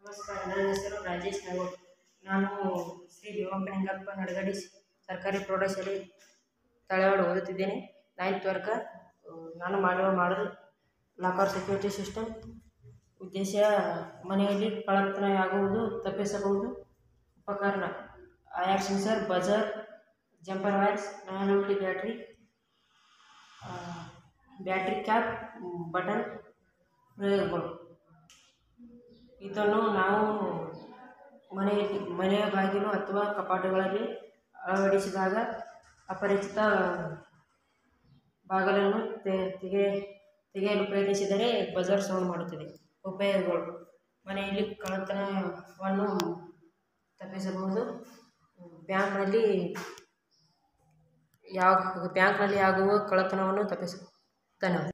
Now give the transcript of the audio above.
ನಮಸ್ಕಾರ, ನನ್ನ ಹೆಸರು ರಾಜೇಶ್ ನಾಗೋಡ್. ನಾನು ಶ್ರೀ ಭೀಮಪ್ಪನಿಂಗಪ್ಪ ನಡಗಡಿ ಸರ್ಕಾರಿ ಪ್ರೌಢಶಾಲೆ ತಳವಾಡ ಓದುತ್ತಿದ್ದೇನೆ. 9th ವರ್ಗ. ನಾನು ಮಾಡುವ ಮಾಡಲ್ ಲಾಕರ್ ಸೆಕ್ಯೂರಿಟಿ ಸಿಸ್ಟಮ್. ಉದ್ದೇಶ ಮನೆಯಲ್ಲಿ ಕಳ್ಳತನವಾಗುವುದು ತಪ್ಪಿಸಬಹುದು. ಉಪಕರಣ IR sensor, buzzer, jumper wires, manual battery cap, button. ಪ್ರಯೋಗಗಳು ಇದನ್ನು ನಾವು ಮನೆಯ ಬಾಗಿಲು ಅಥವಾ ಕಪಾಟುಗಳಲ್ಲಿ ಅಳವಡಿಸಿದಾಗ ಅಪರಿಚಿತ ಬಾಗಿಲನ್ನು ತೆಗೆಯಲು ಪ್ರಯತ್ನಿಸಿದರೆ ಬಜರ್ ಸೌಂಡ್ ಮಾಡುತ್ತದೆ. ಉಪಯೋಗಗಳು: ಮನೆಯಲ್ಲಿ ಕಳ್ಳತನವನ್ನು ತಪ್ಪಿಸಬಹುದು. ಬ್ಯಾಂಕ್ನಲ್ಲಿ ಆಗುವ ಕಳ್ಳತನವನ್ನು ತಪ್ಪಿಸಬಹುದು. ಧನ್ಯವಾದ.